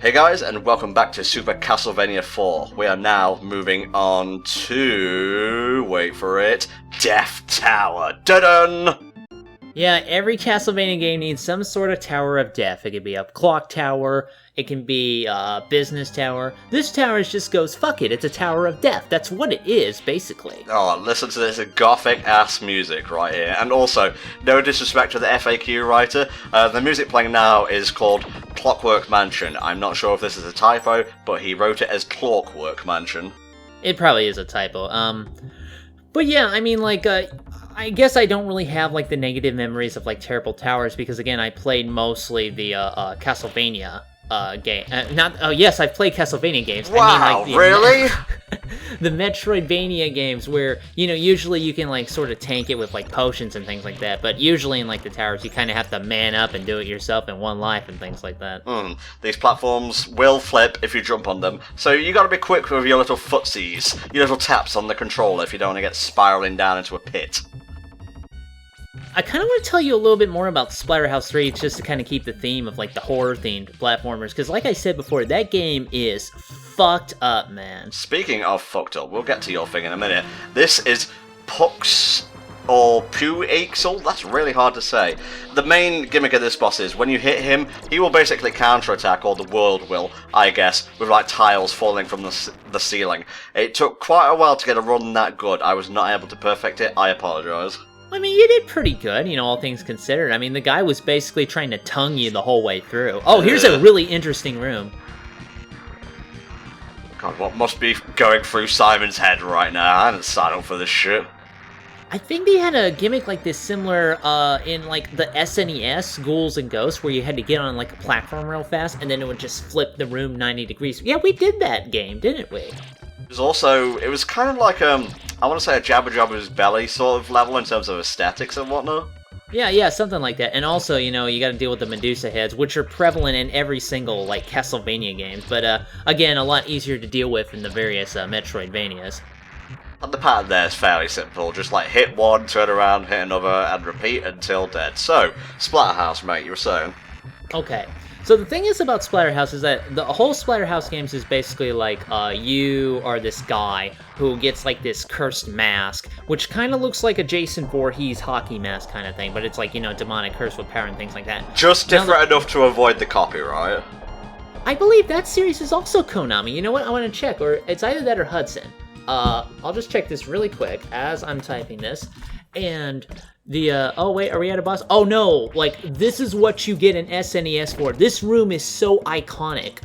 Hey guys, and welcome back to Super Castlevania 4. We are now moving on to, wait for it, Death Tower. Dun-dun! Yeah, every Castlevania game needs some sort of Tower of Death. It could be a clock tower, it can be a business tower. This tower just goes, fuck it, it's a Tower of Death. That's what it is, basically. Oh, listen to this gothic-ass music right here. And also, no disrespect to the FAQ writer, the music playing now is called Clockwork Mansion. I'm not sure if this is a typo, but he wrote it as Clockwork Mansion. It probably is a typo. But yeah, I mean, like, I guess I don't really have, like, the negative memories of, like, terrible towers, because, again, I played mostly the, Castlevania, game. Yes, I've played Castlevania games. Wow, I mean, like, really? The Metroidvania games where, you know, usually you can, like, sort of tank it with, like, potions and things like that, but usually in, like, the towers, you kind of have to man up and do it yourself in one life and things like that. These platforms will flip if you jump on them, so you gotta be quick with your little footsies, your little taps on the controller if you don't want to get spiraling down into a pit. I kind of want to tell you a little bit more about Splatterhouse 3, just to kind of keep the theme of, like, the horror-themed platformers, because like I said before, that game is fucked up, man. Speaking of fucked up, we'll get to your thing in a minute. This is Pux or Puaxel, that's really hard to say. The main gimmick of this boss is when you hit him, he will basically counterattack, or the world will, I guess, with like tiles falling from the ceiling. It took quite a while to get a run that good. I was not able to perfect it, I apologise. I mean, you did pretty good, you know, all things considered. I mean, the guy was basically trying to tongue you the whole way through. Oh, here's a really interesting room. God, what must be going through Simon's head right now? I hadn't signed up for this shit. I think they had a gimmick like this similar in, like, the SNES, Ghouls and Ghosts, where you had to get on, like, a platform real fast, and then it would just flip the room 90 degrees. Yeah, we did that game, didn't we? It was kind of like, I want to say a Jabba Jabba's Belly sort of level in terms of aesthetics and whatnot. Yeah, something like that. And also, you know, you gotta deal with the Medusa heads, which are prevalent in every single, like, Castlevania games, but, again, a lot easier to deal with in the various, Metroidvanias. And the pattern there is fairly simple, just like hit one, turn around, hit another, and repeat until dead. So, Splatterhouse, mate, you were saying? Okay. So the thing is about Splatterhouse is that the whole Splatterhouse games is basically like, you are this guy who gets like this cursed mask, which kind of looks like a Jason Voorhees hockey mask kind of thing, but it's like, you know, demonic curse with power and things like that. Just different enough to avoid the copyright. I believe that series is also Konami. You know what? I want to check, or it's either that or Hudson. I'll just check this really quick as I'm typing this. And oh wait, are we at a boss? Oh no, like, this is what you get an SNES for. This room is so iconic,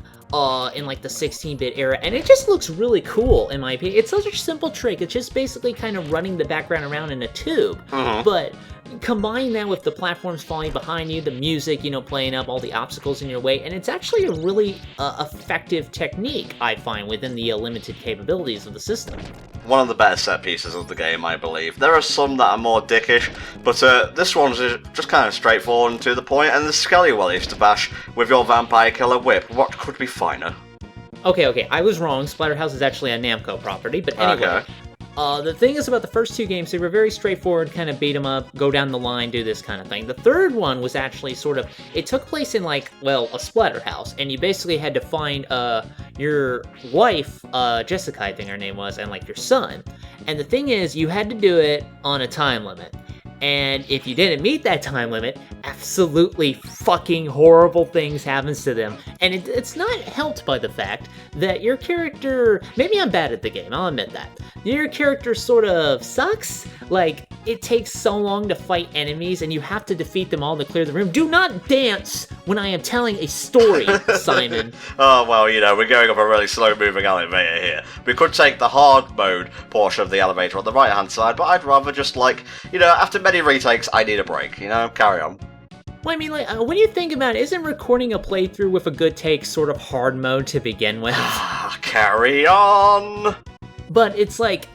in like the 16-bit era, and it just looks really cool, in my opinion. It's such a simple trick. It's just basically kind of running the background around in a tube, but combine that with the platforms falling behind you, the music, you know, playing up all the obstacles in your way, and it's actually a really effective technique, I find, within the limited capabilities of the system. One of the better set pieces of the game, I believe. There are some that are more dickish, but this one's just kind of straightforward and to the point, and the Skelly Wellies to bash with your Vampire Killer Whip. What could be finer? Okay, I was wrong. Splatterhouse is actually a Namco property, but anyway. Okay. The thing is about the first two games, they were very straightforward, kind of beat 'em up, go down the line, do this kind of thing. The third one was actually sort of, it took place in, like, well, a Splatterhouse, and you basically had to find your wife, Jessica, I think her name was, and, like, your son. And the thing is, you had to do it on a time limit. And if you didn't meet that time limit, absolutely fucking horrible things happens to them. And it's not helped by the fact that your character, maybe I'm bad at the game, I'll admit that. Your character sort of sucks. Like, it takes so long to fight enemies and you have to defeat them all to clear the room. Do not dance when I am telling a story, Simon. Oh, well, you know, we're going up a really slow-moving elevator here. We could take the hard mode portion of the elevator on the right-hand side, but I'd rather just, like, you know, after many retakes, I need a break, you know? Carry on. Well, I mean, like, when you think about it, isn't recording a playthrough with a good take sort of hard mode to begin with? Carry on! But it's like,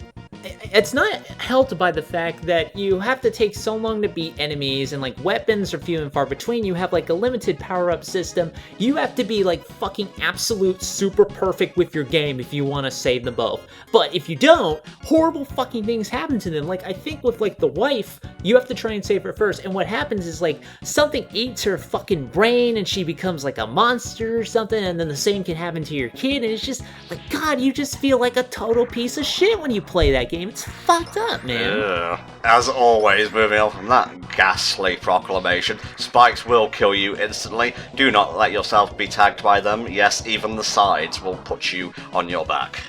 it's not helped by the fact that you have to take so long to beat enemies, and like weapons are few and far between. You have like a limited power-up system. You have to be like fucking absolute super perfect with your game if you want to save them both. But if you don't, horrible fucking things happen to them. Like, I think with like the wife, you have to try and save her first. And what happens is, like, something eats her fucking brain and she becomes like a monster or something, and then the same can happen to your kid, and it's just like, God, you just feel like a total piece of shit when you play that game. It's fucked up, man. Yeah. As always, moving on from that ghastly proclamation, spikes will kill you instantly. Do not let yourself be tagged by them. Yes, even the sides will put you on your back.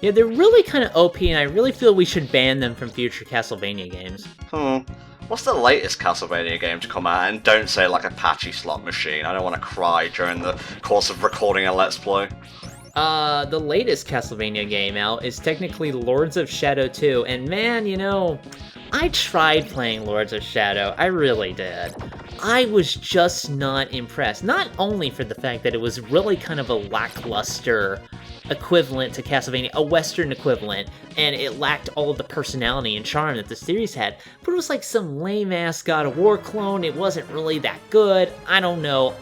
Yeah, they're really kind of OP, and I really feel we should ban them from future Castlevania games. What's the latest Castlevania game to come out? And don't say like a patchy slot machine. I don't want to cry during the course of recording a Let's Play. The latest Castlevania game out is technically Lords of Shadow 2, and man, you know, I tried playing Lords of Shadow, I really did. I was just not impressed, not only for the fact that it was really kind of a lackluster equivalent to Castlevania, a Western equivalent, and it lacked all of the personality and charm that the series had, but it was like some lame-ass God of War clone. It wasn't really that good. I don't know,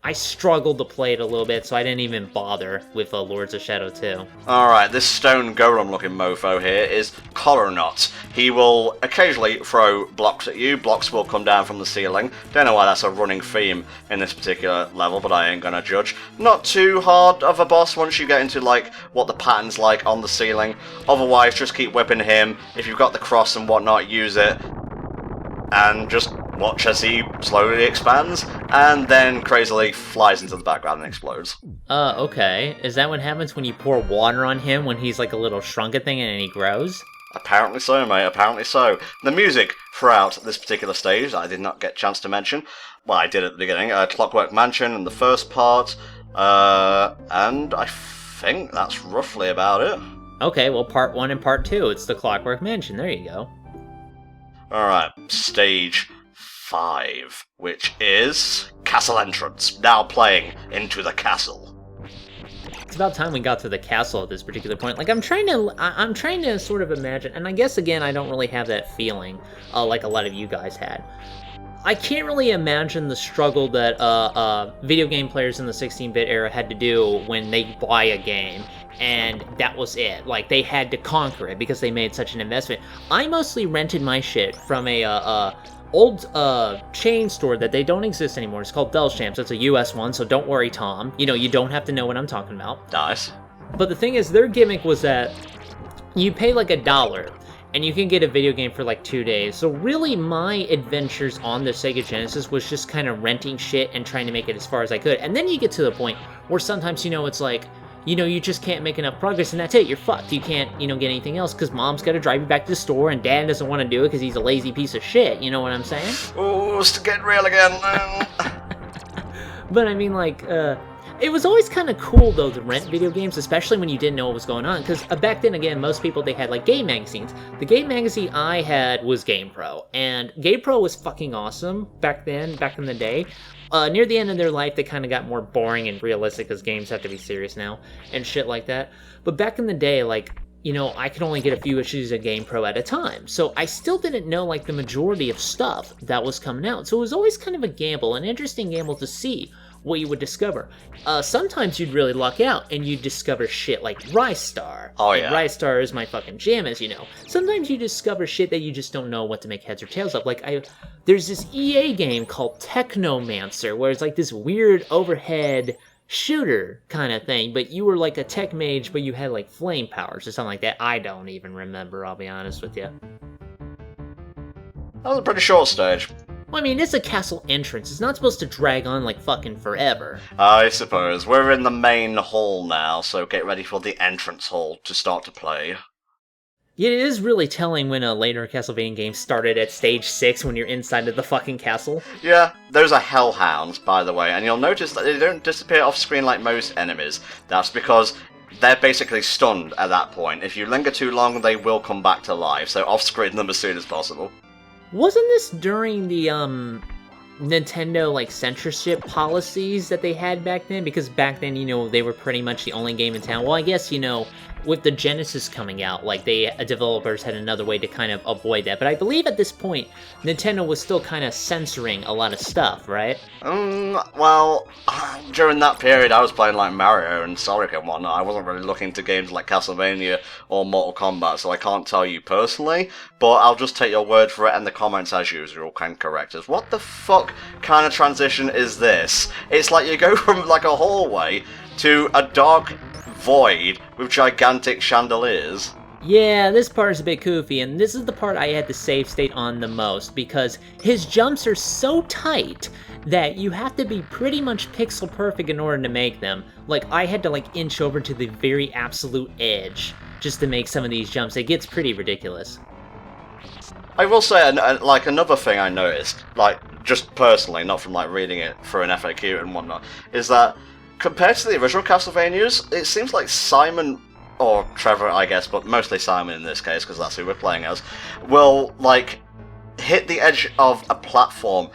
I struggled to play it a little bit, so I didn't even bother with Lords of Shadow 2. Alright, this stone golem-looking mofo here is Coronaut. He will occasionally throw blocks at you. Blocks will come down from the ceiling. Don't know why that's a running theme in this particular level, but I ain't gonna judge. Not too hard of a boss once you get into, like, what the pattern's like on the ceiling. Otherwise, just keep whipping him. If you've got the cross and whatnot, use it. And just watch as he slowly expands, and then crazily flies into the background and explodes. Okay. Is that what happens when you pour water on him when he's like a little shrunken thing and he grows? Apparently so, mate, apparently so. The music throughout this particular stage that I did not get a chance to mention, well, I did at the beginning, Clockwork Mansion in the first part, and I think that's roughly about it. Okay, well, part 1 and part 2, it's the Clockwork Mansion, there you go. Alright, stage 5, which is Castle Entrance, now playing Into the Castle. It's about time we got to the castle at this particular point. Like, I'm trying to sort of imagine, and I guess, again, I don't really have that feeling like a lot of you guys had. I can't really imagine the struggle that video game players in the 16-bit era had to do when they buy a game, and that was it. Like, they had to conquer it because they made such an investment. I mostly rented my shit from a old chain store that they don't exist anymore. It's called Bellsham's. It's a US one, so don't worry, Tom. You know, you don't have to know what I'm talking about. Nice. But the thing is, their gimmick was that you pay like $1, and you can get a video game for like 2 days. So really, my adventures on the Sega Genesis was just kind of renting shit and trying to make it as far as I could. And then you get to the point where sometimes, you know, it's like, you know, you just can't make enough progress, and that's it. You're fucked. You can't, you know, get anything else because mom's got to drive you back to the store, and dad doesn't want to do it because he's a lazy piece of shit. You know what I'm saying? Oh, it's getting real again. But I mean, like, it was always kind of cool, though, to rent video games, especially when you didn't know what was going on. Because back then, again, most people, they had, like, game magazines. The game magazine I had was GamePro. And GamePro was fucking awesome back then, back in the day. Near the end of their life, they kind of got more boring and realistic because games have to be serious now and shit like that. But back in the day, like, you know, I could only get a few issues of GamePro at a time. So I still didn't know, like, the majority of stuff that was coming out. So it was always kind of a gamble, an interesting gamble to see what you would discover. Sometimes you'd really luck out and you'd discover shit like Rise Star. Oh, yeah. And Rise Star is my fucking jam, as you know. Sometimes you discover shit that you just don't know what to make heads or tails of. Like, there's this EA game called Technomancer, where it's like this weird overhead shooter kind of thing, but you were like a tech mage, but you had like flame powers or something like that. I don't even remember, I'll be honest with you. That was a pretty short stage. Well, I mean, it's a castle entrance. It's not supposed to drag on like fucking forever. I suppose. We're in the main hall now, so get ready for the entrance hall to start to play. Yeah, it is really telling when a later Castlevania game started at stage 6 when you're inside of the fucking castle. Yeah, those are hellhounds, by the way, and you'll notice that they don't disappear off screen like most enemies. That's because they're basically stunned at that point. If you linger too long, they will come back to life, so off-screen them as soon as possible. Wasn't this during the, Nintendo, like, censorship policies that they had back then? Because back then, you know, they were pretty much the only game in town. Well, I guess, you know, with the Genesis coming out, like, developers had another way to kind of avoid that. But I believe at this point, Nintendo was still kind of censoring a lot of stuff, right? Well, during that period, I was playing, like, Mario and Sonic and whatnot. I wasn't really looking to games like Castlevania or Mortal Kombat, so I can't tell you personally, but I'll just take your word for it, and the comments, as usual, can correct us. What the fuck kind of transition is this? It's like you go from, like, a hallway to a dark void with gigantic chandeliers. Yeah, this part is a bit goofy, and this is the part I had to save state on the most, because his jumps are so tight that you have to be pretty much pixel perfect in order to make them. Like, I had to, like, inch over to the very absolute edge just to make some of these jumps. It gets pretty ridiculous. I will say, like, another thing I noticed, like, just personally, not from, like, reading it through an FAQ and whatnot, is that compared to the original Castlevanias, it seems like Simon, or Trevor, I guess, but mostly Simon in this case, because that's who we're playing as, will, like, hit the edge of a platform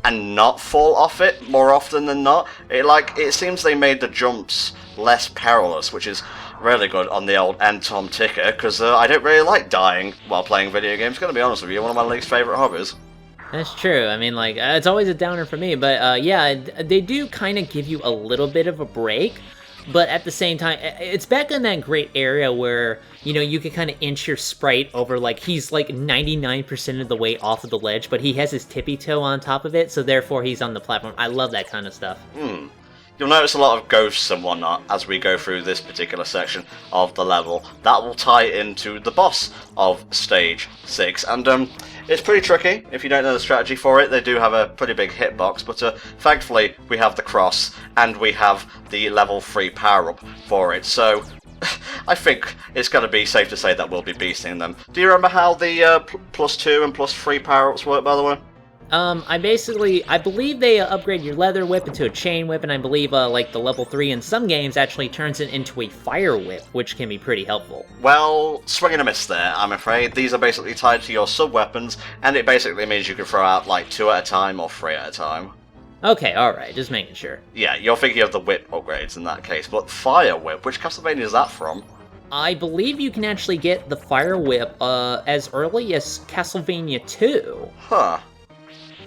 and not fall off it more often than not. It seems they made the jumps less perilous, which is really good on the old Tom ticker, because I don't really like dying while playing video games, gonna be honest with you, one of my least favourite hobbies. That's true. I mean, like, it's always a downer for me, but yeah, they do kind of give you a little bit of a break, but at the same time, it's back in that great area where, you know, you can kind of inch your sprite over, like, he's like 99% of the way off of the ledge, but he has his tippy toe on top of it, so therefore he's on the platform. I love that kind of stuff. You'll notice a lot of ghosts and whatnot as we go through this particular section of the level. That will tie into the boss of Stage 6, and it's pretty tricky if you don't know the strategy for it. They do have a pretty big hitbox, but thankfully we have the cross, and we have the level 3 power-up for it, so I think it's going to be safe to say that we'll be beasting them. Do you remember how the +2 and +3 power-ups work, by the way? I believe they upgrade your leather whip into a chain whip, and I believe, like, the level 3 in some games actually turns it into a fire whip, which can be pretty helpful. Well, swing and a miss there, I'm afraid. These are basically tied to your sub-weapons, and it basically means you can throw out, like, 2 at a time or 3 at a time. Okay, alright, just making sure. Yeah, you're thinking of the whip upgrades in that case, but fire whip, which Castlevania is that from? I believe you can actually get the fire whip, as early as Castlevania 2. Huh.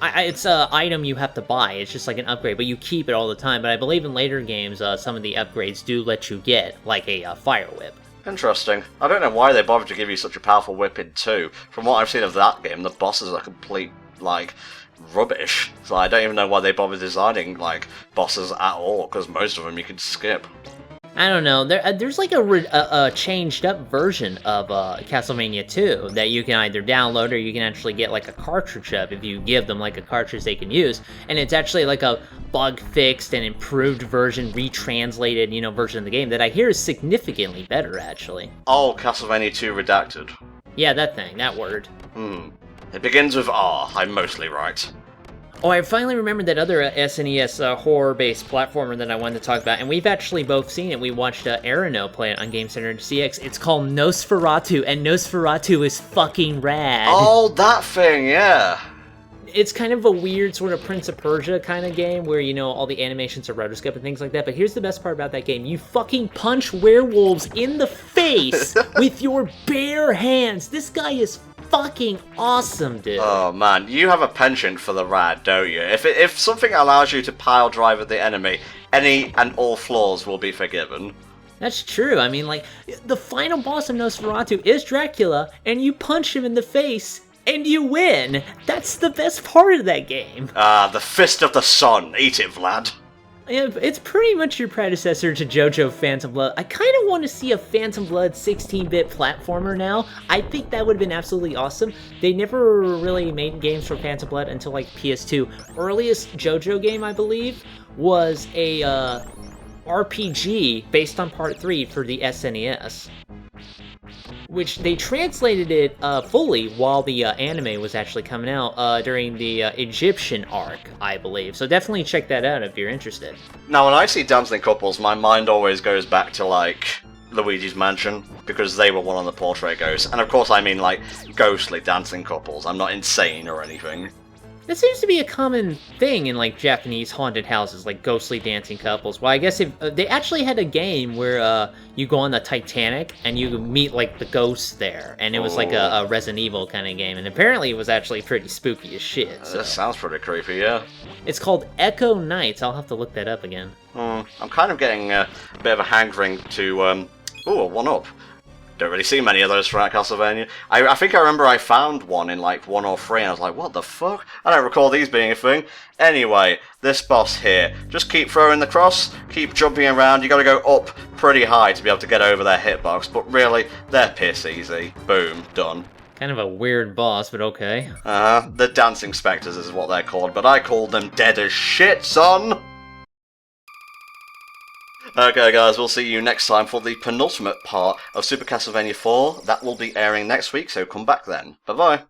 It's an item you have to buy. It's just like an upgrade, but you keep it all the time. But I believe in later games, some of the upgrades do let you get, like, a fire whip. Interesting. I don't know why they bothered to give you such a powerful whip in 2. From what I've seen of that game, the bosses are complete, like, rubbish. So I don't even know why they bothered designing, like, bosses at all, because most of them you can skip. I don't know. There's like a changed up version of Castlevania 2 that you can either download or you can actually get like a cartridge of if you give them like a cartridge they can use. And it's actually like a bug fixed and improved version, retranslated, you know, version of the game that I hear is significantly better actually. Oh, Castlevania 2 Redacted. Yeah, that thing, that word. It begins with R, I'm mostly right. Oh, I finally remembered that other SNES horror-based platformer that I wanted to talk about, and we've actually both seen it. We watched Arano play it on Game Center CX. It's called Nosferatu, and Nosferatu is fucking rad. Oh, that thing, yeah. It's kind of a weird sort of Prince of Persia kind of game where, you know, all the animations are rotoscope and things like that, but here's the best part about that game. You fucking punch werewolves in the face with your bare hands. This guy is fucking awesome, dude. Oh man, you have a penchant for the rad, don't you? If something allows you to pile drive at the enemy, any and all flaws will be forgiven. That's true. I mean, like, the final boss of Nosferatu is Dracula, and you punch him in the face, and you win. That's the best part of that game. The Fist of the Sun. Eat it, Vlad. It's pretty much your predecessor to JoJo Phantom Blood. I kind of want to see a Phantom Blood 16-bit platformer now. I think that would have been absolutely awesome. They never really made games for Phantom Blood until like PS2. Earliest JoJo game, I believe, was a RPG based on Part 3 for the SNES. Which they translated it fully while the anime was actually coming out during the Egyptian arc, I believe. So definitely check that out if you're interested. Now, when I see dancing couples, my mind always goes back to, like, Luigi's Mansion, because they were one of the portrait ghosts. And of course I mean, like, ghostly dancing couples. I'm not insane or anything. That seems to be a common thing in like Japanese haunted houses, like ghostly dancing couples. Well, I guess if they actually had a game where you go on the Titanic and you meet like the ghosts there, and it was like a Resident Evil kind of game, and apparently it was actually pretty spooky as shit. So. That sounds pretty creepy, yeah. It's called Echo Nights. I'll have to look that up again. I'm kind of getting a bit of a hankering to a 1-up. Don't really see many of those throughout Castlevania. I think I remember I found one in like 1 or 3 and I was like, what the fuck? I don't recall these being a thing. Anyway, this boss here. Just keep throwing the cross, keep jumping around. You gotta go up pretty high to be able to get over their hitbox, but really, they're piss easy. Boom, done. Kind of a weird boss, but okay. The Dancing Spectres is what they're called, but I called them dead as shit, son! Okay guys, we'll see you next time for the penultimate part of Super Castlevania 4. That will be airing next week, so come back then. Bye bye!